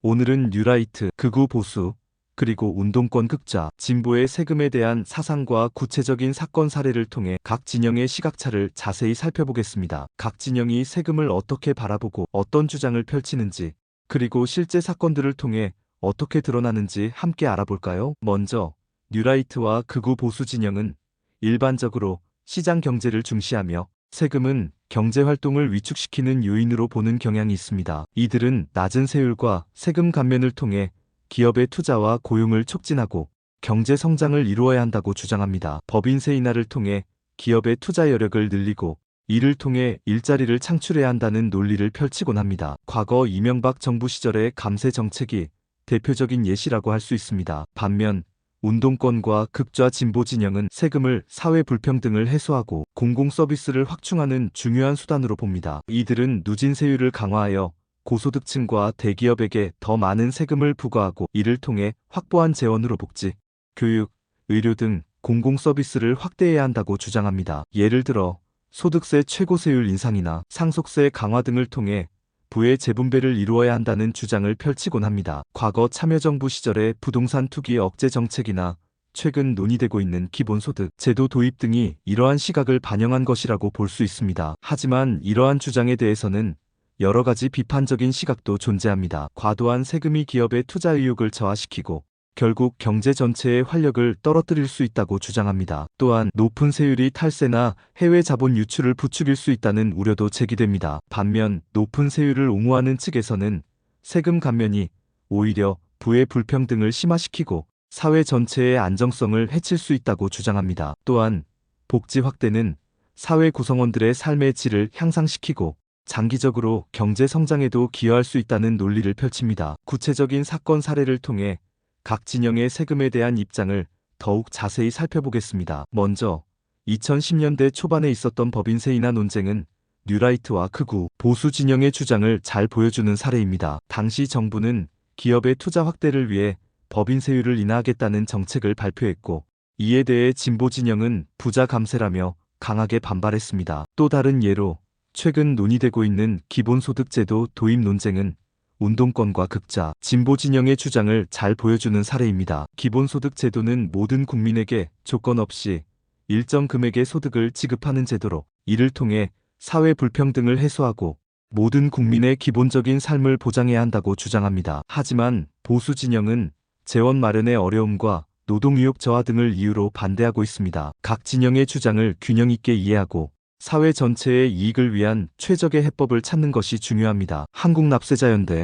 오늘은 뉴라이트, 극우 보수, 그리고 운동권 극좌, 진보의 세금에 대한 사상과 구체적인 사건 사례를 통해 각 진영의 시각차를 자세히 살펴보겠습니다. 각 진영이 세금을 어떻게 바라보고 어떤 주장을 펼치는지, 그리고 실제 사건들을 통해 어떻게 드러나는지 함께 알아볼까요? 먼저 뉴라이트와 극우 보수 진영은 일반적으로 시장 경제를 중시하며 세금은 경제 활동을 위축시키는 요인으로 보는 경향이 있습니다. 이들은 낮은 세율과 세금 감면을 통해 기업의 투자와 고용을 촉진하고 경제 성장을 이루어야 한다고 주장합니다. 법인세 인하를 통해 기업의 투자 여력을 늘리고 이를 통해 일자리를 창출해야 한다는 논리를 펼치곤 합니다. 과거 이명박 정부 시절의 감세 정책이 대표적인 예시라고 할 수 있습니다. 반면 운동권과 극좌 진보 진영은 세금을 사회 불평등을 해소하고 공공 서비스를 확충하는 중요한 수단으로 봅니다. 이들은 누진 세율을 강화하여 고소득층과 대기업에게 더 많은 세금을 부과하고 이를 통해 확보한 재원으로 복지, 교육, 의료 등 공공 서비스를 확대해야 한다고 주장합니다. 예를 들어 소득세 최고세율 인상이나 상속세 강화 등을 통해 부의 재분배를 이루어야 한다는 주장을 펼치곤 합니다. 과거 참여정부 시절의 부동산 투기 억제 정책이나 최근 논의되고 있는 기본소득 제도 도입 등이 이러한 시각을 반영한 것이라고 볼 수 있습니다. 하지만 이러한 주장에 대해서는 여러 가지 비판적인 시각도 존재합니다. 과도한 세금이 기업의 투자 의욕을 저하시키고 결국 경제 전체의 활력을 떨어뜨릴 수 있다고 주장합니다. 또한 높은 세율이 탈세나 해외 자본 유출을 부추길 수 있다는 우려도 제기됩니다. 반면 높은 세율을 옹호하는 측에서는 세금 감면이 오히려 부의 불평등을 심화시키고 사회 전체의 안정성을 해칠 수 있다고 주장합니다. 또한 복지 확대는 사회 구성원들의 삶의 질을 향상시키고 장기적으로 경제 성장에도 기여할 수 있다는 논리를 펼칩니다. 구체적인 사건 사례를 통해 각 진영의 세금에 대한 입장을 더욱 자세히 살펴보겠습니다. 먼저 2010년대 초반에 있었던 법인세 인하 논쟁은 뉴라이트와 극우 보수 진영의 주장을 잘 보여주는 사례입니다. 당시 정부는 기업의 투자 확대를 위해 법인세율을 인하하겠다는 정책을 발표했고 이에 대해 진보 진영은 부자 감세라며 강하게 반발했습니다. 또 다른 예로 최근 논의되고 있는 기본소득제도 도입 논쟁은 운동권과 극좌, 진보 진영의 주장을 잘 보여주는 사례입니다. 기본소득 제도는 모든 국민에게 조건 없이 일정 금액의 소득을 지급하는 제도로 이를 통해 사회 불평등을 해소하고 모든 국민의 기본적인 삶을 보장해야 한다고 주장합니다. 하지만 보수 진영은 재원 마련의 어려움과 노동 의욕 저하 등을 이유로 반대하고 있습니다. 각 진영의 주장을 균형 있게 이해하고 사회 전체의 이익을 위한 최적의 해법을 찾는 것이 중요합니다. 한국납세자연대